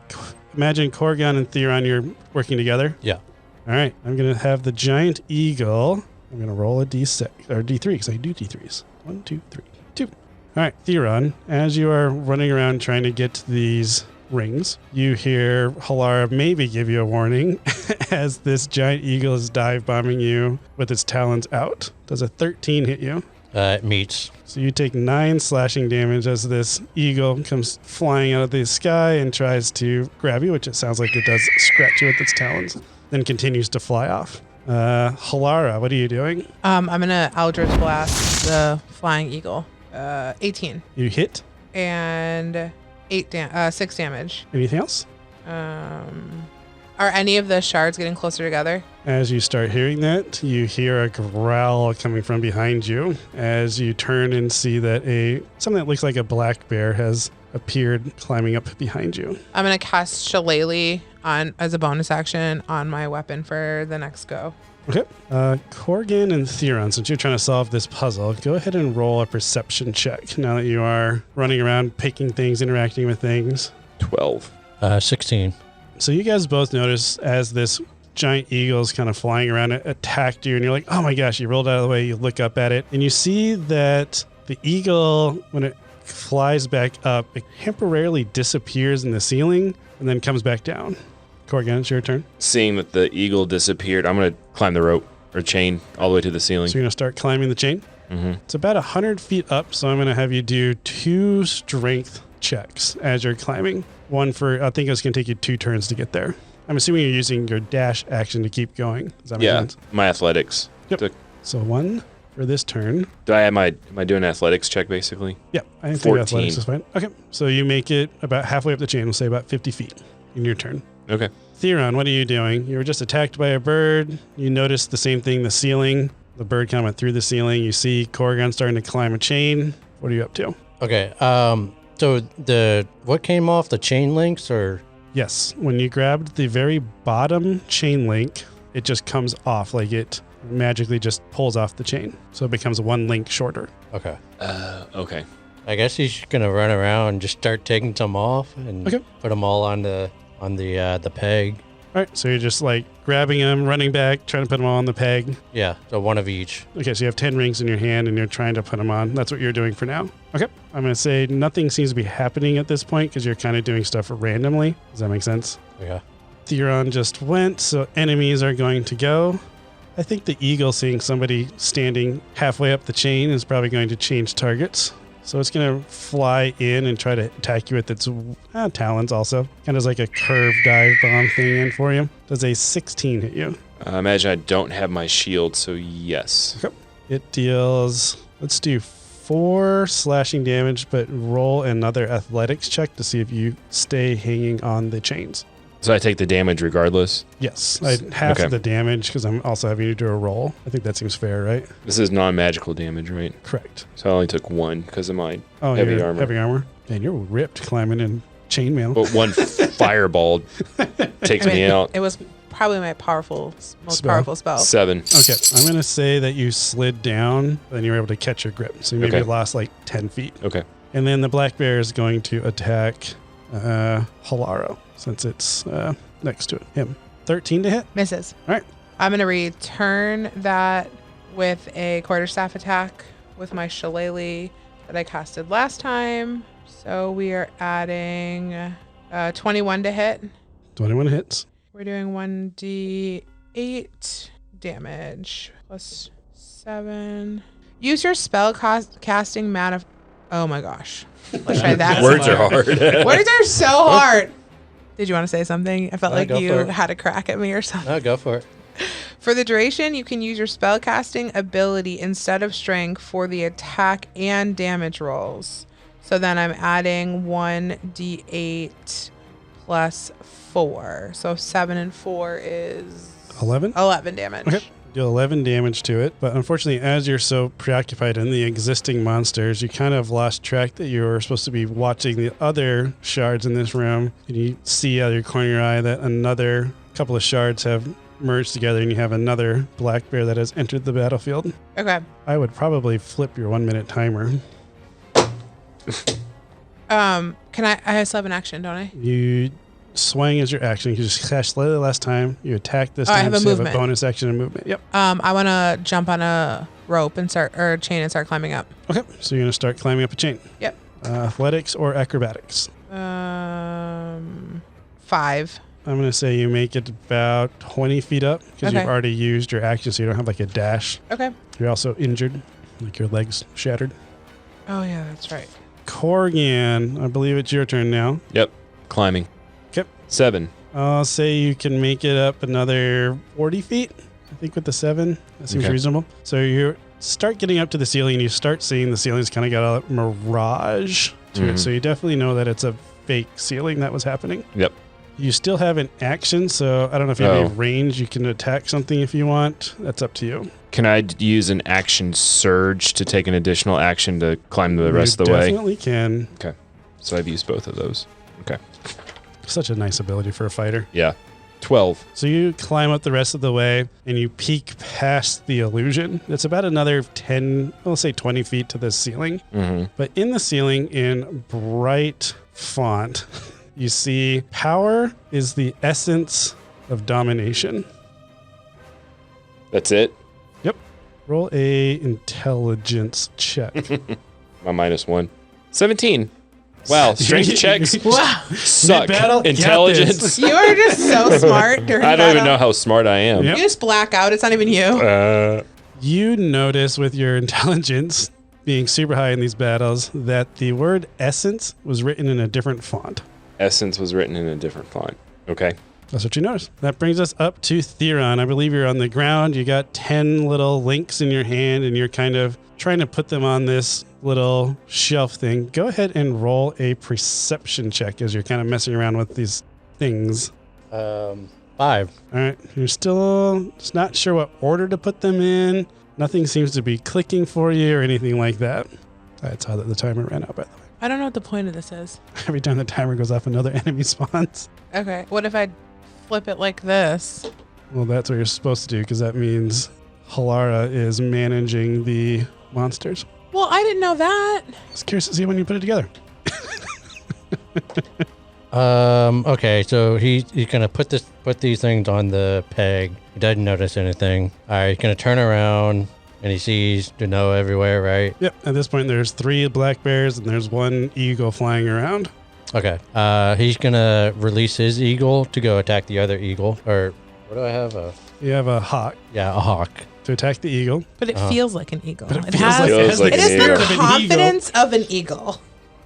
imagine Corgan and Theron, you're working together. Yeah. All right, I'm going to have the giant eagle. I'm going to roll a D6 or D3 because I do D3s. 1, 2, 3, 2. All right, Theron, as you are running around trying to get to these rings, you hear Halara maybe give you a warning as this giant eagle is dive bombing you with its talons out. Does a 13 hit you? It meets. So you take 9 slashing damage as this eagle comes flying out of the sky and tries to grab you, which it sounds like it does scratch you with its talons, then continues to fly off. Halara, what are you doing? I'm gonna Eldritch Blast the flying eagle. 18 You hit. and 6 damage. Anything else? Are any of the shards getting closer together? As you start hearing that, you hear a growl coming from behind you as you turn and see that something that looks like a black bear has appeared climbing up behind you. I'm gonna cast Shillelagh on as a bonus action on my weapon for the next go. Okay. Corgan and Theron, since you're trying to solve this puzzle, go ahead and roll a perception check now that you are running around, picking things, interacting with things. 12. 16. So you guys both notice as this giant eagle is kind of flying around, it attacked you, and you're like, oh my gosh, you rolled out of the way, you look up at it, and you see that the eagle, when it flies back up, it temporarily disappears in the ceiling and then comes back down. Corgan, it's your turn. Seeing that the eagle disappeared, I'm going to climb the rope or chain all the way to the ceiling. So you're going to start climbing the chain. Mm-hmm. It's about 100 feet up, so I'm going to have you do 2 strength checks as you're climbing. One for, I think it's going to take you 2 turns to get there. I'm assuming you're using your dash action to keep going. Does that make sense? My athletics. Yep. So 1 for this turn. Am I doing an athletics check basically? Yeah, I think 14. athletics is fine. Okay, so you make it about halfway up the chain, we'll say about 50 feet in your turn. Okay. Theron, what are you doing? You were just attacked by a bird. You noticed the same thing, the ceiling. The bird kind of went through the ceiling. You see Corgan starting to climb a chain. What are you up to? Okay. So what came off, the chain links or? Yes, when you grabbed the very bottom chain link, it just comes off, like it magically just pulls off the chain. So it becomes 1 link shorter. Okay. Okay. I guess he's gonna run around and just start taking some off and put them all on the peg. All right, so you're just like grabbing them, running back, trying to put them all on the peg. Yeah, so one of each. Okay, so you have 10 rings in your hand and you're trying to put them on. That's what you're doing for now. Okay, I'm going to say nothing seems to be happening at this point because you're kind of doing stuff randomly. Does that make sense? Yeah. Theron just went, so enemies are going to go. I think the eagle seeing somebody standing halfway up the chain is probably going to change targets. So it's going to fly in and try to attack you with its talons also. Kind of like a curved dive bomb thing in for you. Does a 16 hit you? Imagine I don't have my shield, so yes. Okay. It deals, let's do 4 slashing damage, but roll another athletics check to see if you stay hanging on the chains. So I take the damage regardless? Yes. Half of the damage because I'm also having you do a roll. I think that seems fair, right? This is non-magical damage, right? Correct. So I only took 1 because of my heavy armor. Heavy armor. Man, you're ripped climbing in chainmail. But 1 fireball takes me out. It was probably my most Spell? powerful spell. 7. Okay, I'm going to say that you slid down, then you were able to catch your grip. So you maybe lost like 10 feet. Okay. And then the black bear is going to attack Halaro since it's next to him. 13 to hit. Misses. All right. I'm going to return that with a quarterstaff attack with my shillelagh that I casted last time. So we are adding 21 to hit. 21 hits. We're doing 1d8 damage plus 7. Use your spell casting mana. Oh my gosh. Let's try that. Words are hard. Words are so hard. Did you want to say something? I felt like go you for it. had a crack at me or something. No, go for it. For the duration, you can use your spellcasting ability instead of strength for the attack and damage rolls. So then I'm adding 1d8 plus 4. So 7 and 4 is 11? 11 damage. Okay. Deal 11 damage to it, but unfortunately, as you're so preoccupied in the existing monsters, you kind of lost track that you were supposed to be watching the other shards in this room, and you see out of your corner of your eye that another couple of shards have merged together, and you have another black bear that has entered the battlefield. Okay. I would probably flip your 1-minute timer. Can I still have an action, don't I? You swaying is your action. You just cast slightly less time. You attack this Oh, I time. have a so you have a movement. bonus action and movement. Yep. I want to jump on a rope and a chain and start climbing up. Okay. So you're going to start climbing up a chain. Yep. Athletics or acrobatics? 5. I'm going to say you make it about 20 feet up because Okay. you've already used your action, so you don't have like a dash. Okay. You're also injured, like your legs shattered. Oh, yeah, that's right. Corgan, I believe it's your turn now. Yep. Climbing. Okay. 7. I'll say you can make it up another 40 feet, I think with the 7. That seems Okay. reasonable. So you start getting up to the ceiling and you start seeing the ceiling's kind of got a mirage to it. So you definitely know that it's a fake ceiling that was happening. Yep. You still have an action, so I don't know if you have Oh. any range. You can attack something if you want. That's up to you. Can I use an action surge to take an additional action to climb the rest of the way? Definitely can. So I've used both of those. Okay. Such a nice ability for a fighter. Yeah. 12. So you climb up the rest of the way and you peek past the illusion. It's about another 10, I'll say 20 feet to the ceiling. Mm-hmm. But in the ceiling, in bright font, you see power is the essence of domination. That's it? Roll a intelligence check. My -1. 17. Wow. Strength checks Wow. suck. Mid-battle? Got Intelligence. this. You are just so smart during I don't even battle. know how smart I am. Yep. You just black out. It's not even you. You notice with your intelligence being super high in these battles that the word essence was written in a different font. Essence was written in a different font. Okay. That's what you notice. That brings us up to Theron. I believe you're on the ground. You got 10 little links in your hand and you're kind of trying to put them on this little shelf thing. Go ahead and roll a perception check as you're kind of messing around with these things. 5. All right. You're still just not sure what order to put them in. Nothing seems to be clicking for you or anything like that. I saw that the timer ran out, by the way. I don't know what the point of this is. Every time the timer goes off, another enemy spawns. Okay. What if I flip it like this? Well, that's what you're supposed to do because that means Halara is managing the monsters. Well, I didn't know that. Just curious to see when you put it together. Okay, so he's gonna put these things on the peg. He doesn't notice anything. All right, he's gonna turn around and he sees Dano everywhere, right? Yep. At this point, there's 3 black bears and there's 1 eagle flying around. Okay. He's gonna release his eagle to go attack the other eagle. Or what do I have? You have a hawk A hawk. to attack the eagle. But it feels like an eagle. But it It feels has, like, Feels like it an is eagle. the Of an eagle. confidence of an eagle.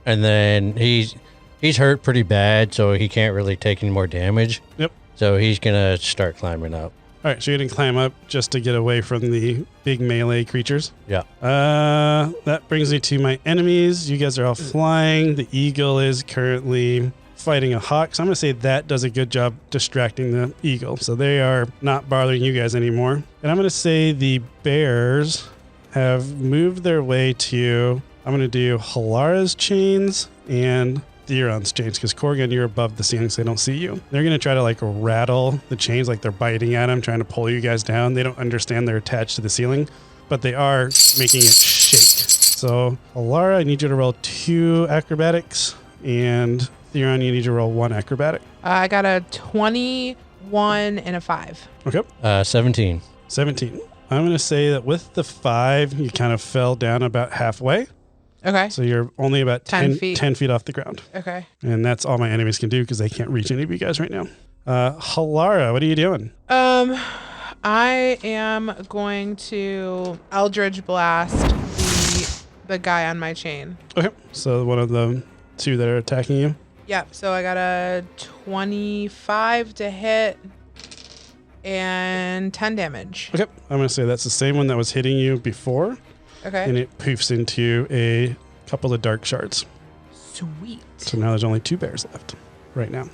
And then he's hurt pretty bad, so he can't really take any more damage. Yep. So he's gonna start climbing up. All right, so you're going to climb up just to get away from the big melee creatures. Yeah. That brings me to my enemies. You guys are all flying. The eagle is currently fighting a hawk. So I'm going to say that does a good job distracting the eagle. So they are not bothering you guys anymore. And I'm going to say the bears have moved their way to, I'm going to do Halara's chains and Theron's chains because Corgan, you're above the ceiling, so they don't see you. They're going to try to like rattle the chains like they're biting at them, trying to pull you guys down. They don't understand they're attached to the ceiling, but they are making it shake. So Halara, I need you to roll 2 acrobatics, and Theron, you need to roll 1 acrobatic. I got a 21 and a 5. Okay. 17. 17. I'm going to say that with the 5, you kind of fell down about halfway. Okay. So you're only about 10 10 feet. feet off the ground. Okay. And that's all my enemies can do because they can't reach any of you guys right now. Halara, what are you doing? I am going to Eldritch Blast the guy on my chain. Okay. So one of the 2 that are attacking you. Yep. So I got a 25 to hit and 10 damage. Okay. I'm going to say that's the same one that was hitting you before. Okay. And it poofs into a couple of dark shards. Sweet. So now there's only 2 bears left right now.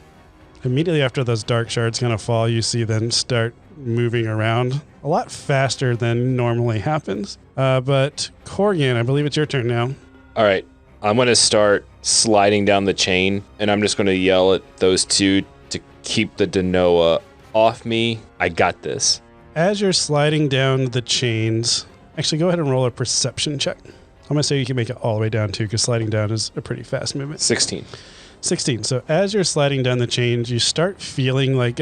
Immediately after those dark shards kind of fall, you see them start moving around a lot faster than normally happens. But Corgan, I believe it's your turn now. All right. I'm going to start sliding down the chain, and I'm just going to yell at those 2 to keep the Danoa off me. I got this. As you're sliding down the chains, actually go ahead and roll a perception check. I'm going to say you can make it all the way down too, because sliding down is a pretty fast movement. 16. 16. So as you're sliding down the chains, you start feeling like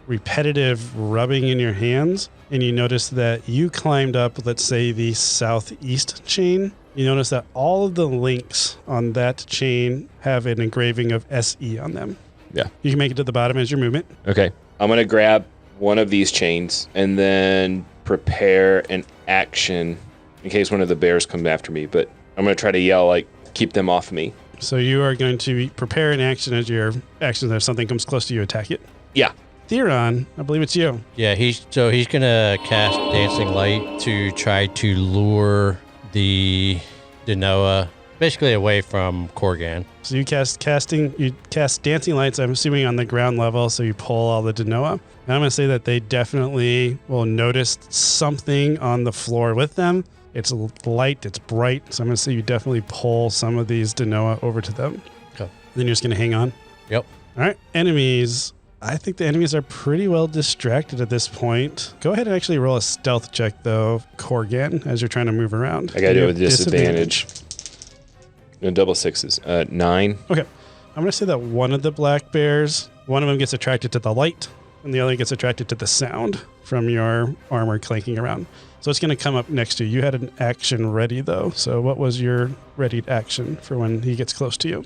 repetitive rubbing in your hands. And you notice that you climbed up, let's say, the southeast chain. You notice that all of the links on that chain have an engraving of SE on them. Yeah. You can make it to the bottom as your movement. Okay. I'm going to grab one of these chains and then prepare an action in case one of the bears comes after me. But I'm going to try to yell, like, keep them off me. So you are going to prepare an action as your action. If something comes close to you, attack it. Yeah. Theron, I believe it's you. Yeah, he's gonna cast Dancing Light to try to lure the Denoa basically away from Korgan. So you cast Dancing Lights, I'm assuming on the ground level, so you pull all the Denoa. And I'm going to say that they definitely will notice something on the floor with them. It's light, it's bright, so I'm going to say you definitely pull some of these Denoa over to them. Okay. Then you're just going to hang on. Yep. All right, enemies. I think the enemies are pretty well distracted at this point. Go ahead and actually roll a stealth check, though, Korgan, as you're trying to move around. I got to do it with disadvantage. No, double sixes. 9. Okay. I'm going to say that one of the black bears, one of them gets attracted to the light, and the other gets attracted to the sound from your armor clanking around. So it's going to come up next to you. You had an action ready, though. So what was your readied action for when he gets close to you?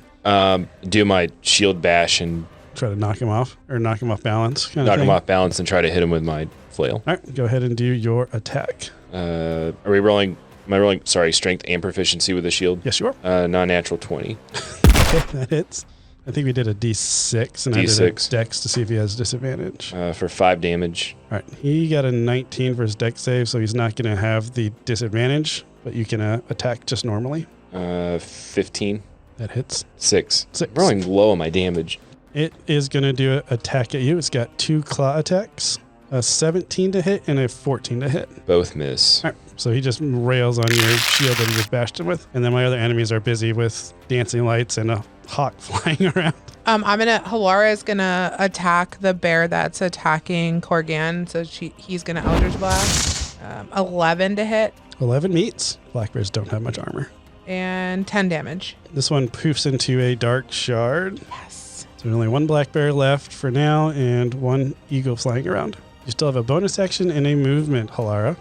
Do my shield bash and Try to knock him off, or knock him off balance. knock him off balance and try to hit him with my flail. All right, go ahead and do your attack. Are we rolling? Am I rolling? Sorry, strength and proficiency with the shield. Yes, you are. Non-natural 20. Okay, that hits. I think we did a D6, and I did a D6. dex to see if he has disadvantage. For 5 damage. All right, he got a 19 for his dex save, so he's not going to have the disadvantage, but you can attack just normally. 15. That hits. 6. 6. I'm rolling low on my damage. It is going to do an attack at you. It's got 2 claw attacks, a 17 to hit and a 14 to hit. Both miss. All right, so he just rails on your shield that he just bashed him with. And then my other enemies are busy with dancing lights and a hawk flying around. Halara is gonna attack the bear that's attacking Korgan. So he's gonna Eldritch Blast. 11 to hit. 11 meets. Black bears don't have much armor. And 10 damage. This one poofs into a dark shard. Yes. So there's only one black bear left for now and one eagle flying around. You still have a bonus action and a movement, Halara.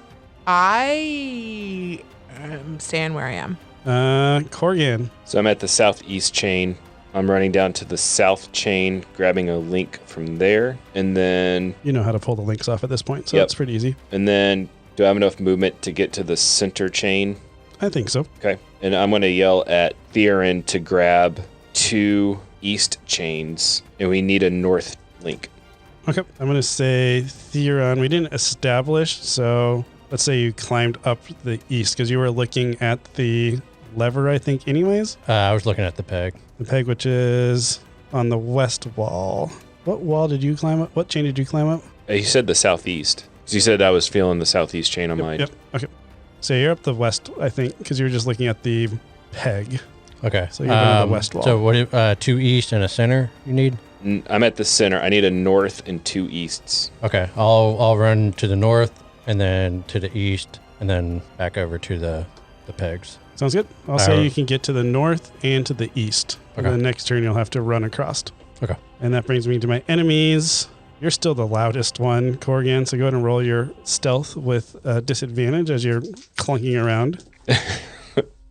I am staying where I am. Korgan. So I'm at the southeast chain. I'm running down to the south chain, grabbing a link from there, and then You know how to pull the links off at this point, so Yep. it's pretty easy. do I have enough movement to get to the center chain? I think so. Okay. And I'm going to yell at Theron to grab 2 east chains, and we need a north link. Okay, I'm going to say Theron. We didn't establish, so let's say you climbed up the east because you were looking at the lever, I think, anyways. I was looking at the peg. The peg, which is on the west wall. What wall did you climb up? What chain did you climb up? You said the southeast. Because you said I was feeling the southeast chain on mine. Yep. Okay. So you're up the west, I think, because you were just looking at the peg. Okay. So you're on the west wall. So what? 2 east and a center you need? I'm at the center. I need a north and 2 easts. Okay. I'll run to the north and then to the east and then back over to the pegs. Sounds good. I'll say you can get to the north and to the east. Okay. And the next turn, you'll have to run across. Okay. And that brings me to my enemies. You're still the loudest one, Korgan, so go ahead and roll your stealth with disadvantage as you're clunking around.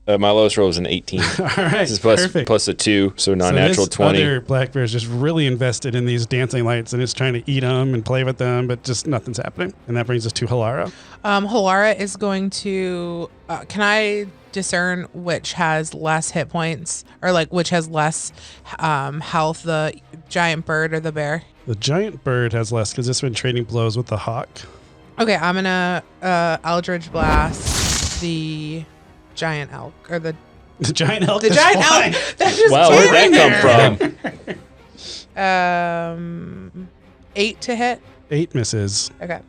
My lowest roll is an 18. All right, This is plus, perfect. plus a 2, so non-natural this 20. Other black bear is just really invested in these dancing lights, and it's trying to eat them and play with them, but just nothing's happening. And that brings us to Halara. Halara is going to. Can I discern which has less hit points, or like which has less health? The giant bird or the bear? The giant bird has less because it's been trading blows with the hawk. Okay, I'm gonna Eldritch Blast the giant elk or the giant elk. the is giant flying. elk that just Wow, where'd that came come from? 8 to hit. 8 misses. Okay.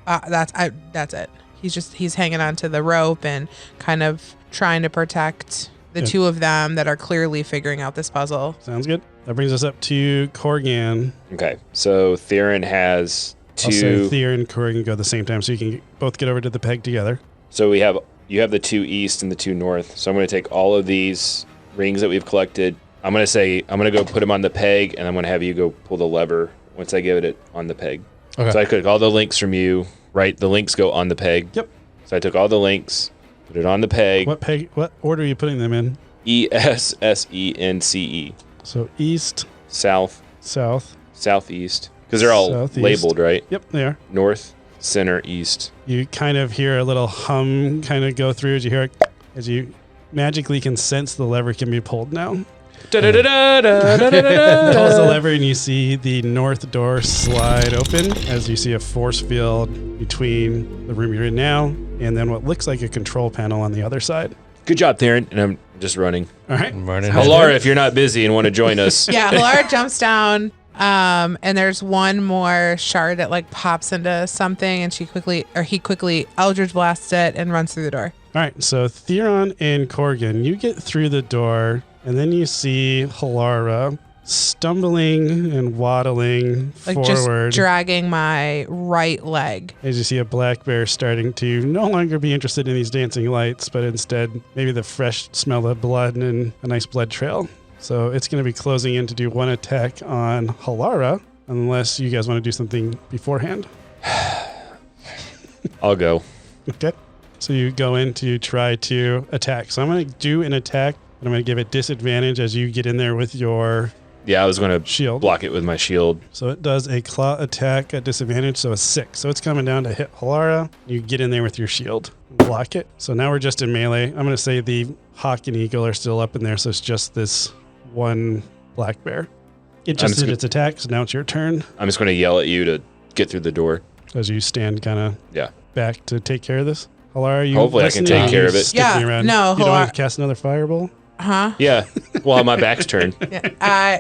That's it. He's hanging on to the rope and kind of trying to protect the two of them that are clearly figuring out this puzzle. Sounds good. That brings us up to Korgan. Okay, so Theron has I'll say 2. Thea and Korgan go at the same time, so you can both get over to the peg together. So you have the 2 east and the 2 north. So I'm going to take all of these rings that we've collected, I'm gonna go put him on the peg, and I'm gonna have you go pull the lever once I get it on the peg. Okay. So I took all the links from you, right? The links go on the peg. Yep. So I took all the links, put it on the peg. What peg? What order are you putting them in? ESSENCE. So east, South, south. southeast, because they're all Southeast. labeled, right? Yep, they are. North, center, east. You kind of hear a little hum kind of go through as you hear it, as you magically can sense the lever can be pulled now. Pulls the lever and you see the north door slide open as you see a force field between the room you're in now and then what looks like a control panel on the other side. Good job, Theron. And I'm just running. All right. I'm running. Laura, if you're not busy and want to join us. Yeah, Laura jumps down, and there's one more shard that like pops into something, and he quickly Eldritch blasts it and runs through the door. All right. So Theron and Corgan, you get through the door and then you see Halara stumbling and waddling Like forward just dragging my right leg. as you see a black bear starting to no longer be interested in these dancing lights, but instead maybe the fresh smell of blood and a nice blood trail. So it's going to be closing in to do one attack on Halara, unless you guys want to do something beforehand. I'll go. Okay. So you go in to try to attack. So I'm going to do an attack, and I'm going to give it disadvantage as you get in there with your Yeah, I was going to shield. block it with my shield. So it does a claw attack at disadvantage, so a 6. So it's coming down to hit Halara. You get in there with your shield, block it. So now we're just in melee. I'm going to say the hawk and eagle are still up in there, so it's just this one black bear. It just did its attack, so now it's your turn I'm just going to yell at you to get through the door. as you stand kind of Yeah. back to take care of this. Halara, you Hopefully I can listening? take care of it. Sticking Yeah, around? no, You don't Halara- want to cast another fireball? Huh? Yeah. Well, my back's turned. Yeah. Tan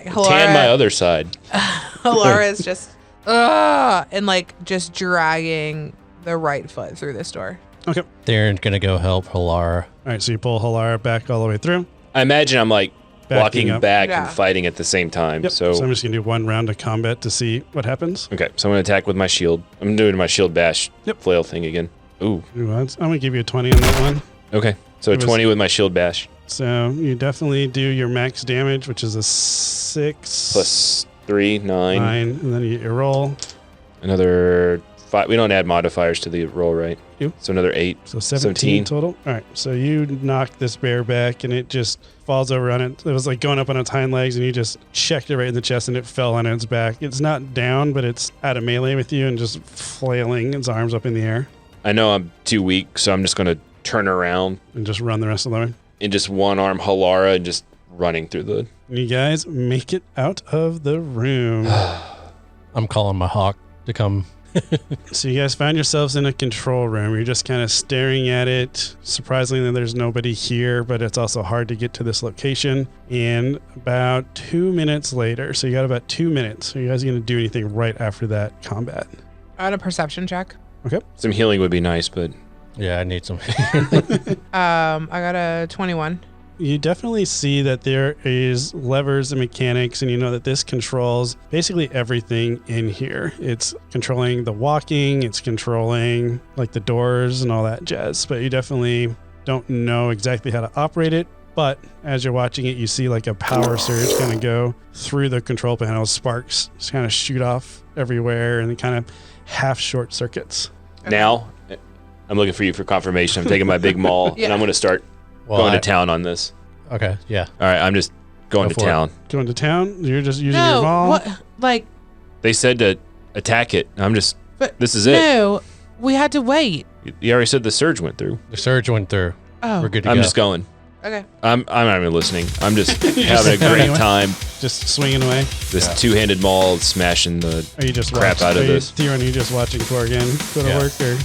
my Halara, other side. Halara is just and like just dragging the right foot through this door. Okay. Theron's gonna go help Halara. All right, so you pull Halara back all the way through. I imagine I'm like Backing walking up. back Yeah. and fighting at the same time. Yep. So, I'm just going to do one round of combat to see what happens. okay. So I'm going to attack with my shield. I'm doing my shield bash flail thing again. Ooh. Ooh, I'm going to give you a 20 on that one. Okay. So It was- 20 with my shield bash So you definitely do your max damage, which is a 6 plus 3, 9. 9, and then you roll. Another 5. We don't add modifiers to the roll, right? You. So another 8. So 17 17. total. All right. So you knock this bear back, and it just falls over on it. It was like going up on its hind legs, and you just checked it right in the chest, and it fell on its back. It's not down, but it's out of melee with you and just flailing its arms up in the air I know I'm too weak, so I'm just going to turn around and just run the rest of the way. and just one arm Halara and just running through the... You guys make it out of the room. I'm calling my hawk to come. So you guys find yourselves in a control room. You're just kind of staring at it. Surprisingly, there's nobody here, but it's also hard to get to this location. And about 2 minutes later, so you got about 2 minutes. Are you guys going to do anything right after that combat? On a perception check. Some healing would be nice, but... Yeah, I need some. I got a 21. You definitely see that there is levers and mechanics, and you know that this controls basically everything in here. It's controlling the walking, it's controlling like the doors and all that jazz, but you definitely don't know exactly how to operate it. But as you're watching it, you see like a power surge kind of go through the control panel. Sparks just kind of shoot off everywhere and kind of half short circuits. Now, I'm looking for you for confirmation. I'm taking my big maul, Yeah. and I'm going to start going to town on this. Okay, yeah. All right, I'm just going Go to for it. town. Going to town? You're just using No, your maul? what? Like, They said to attack it. I'm just... but This is it. no, we had to wait. You already said the surge went through. The surge went through. Oh, We're good to I'm go. just going. okay. I'm not even listening. I'm just having a going great anyway? time. Just swinging away? This two-handed maul smashing the... Are you just Crap out of this. Theron, are you just watching Corgan go to Yeah. work, or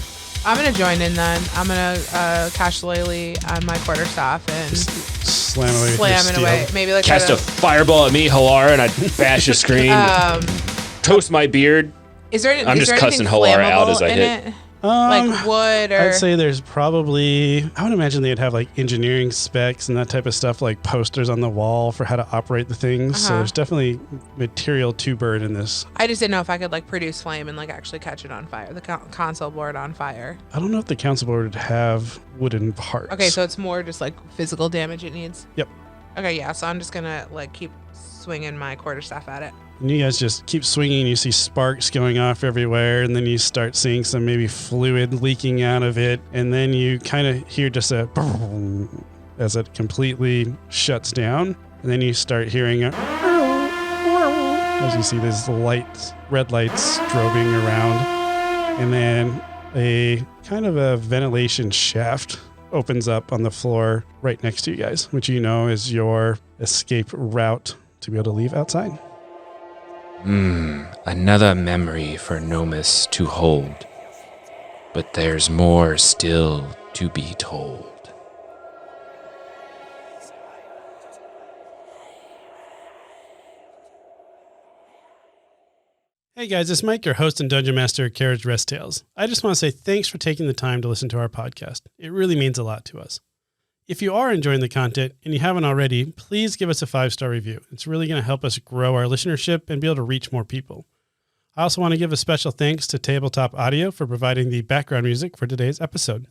I'm gonna join in then. I'm gonna cast Shillelagh on my quarterstaff and slam away? with your slam it steel? away. Maybe like Cast a fireball at me, Halara, and I bash the screen. Toast my beard. Is there? I'm is just there cussing anything Halara out flammable as I in hit. it? Um, Like wood or? I'd say there's probably, I would imagine they'd have like engineering specs and that type of stuff, like posters on the wall for how to operate the things. So Uh-huh. there's definitely material to burn in this. I just didn't know if I could like produce flame and like actually catch it on fire. The console board on fire. I don't know if the council board would have wooden parts. Okay, so it's more just like physical damage it needs. Yep. Okay, yeah. So I'm just gonna like keep swinging my quarterstaff at it. And you guys just keep swinging. You see sparks going off everywhere, and then you start seeing some maybe fluid leaking out of it, and then you kind of hear just a as it completely shuts down, and then you start hearing as you see these lights, red lights strobing around, and then a kind of a ventilation shaft opens up on the floor right next to you guys, which you know is your escape route to be able to leave outside. Another memory for Nomus to hold. But there's more still to be told. Hey guys, it's Mike, your host and Dungeon Master at Carriage Rest Tales. I just want to say thanks for taking the time to listen to our podcast. It really means a lot to us. If you are enjoying the content and you haven't already, please give us a 5-star review. It's really going to help us grow our listenership and be able to reach more people. I also want to give a special thanks to Tabletop Audio for providing the background music for today's episode.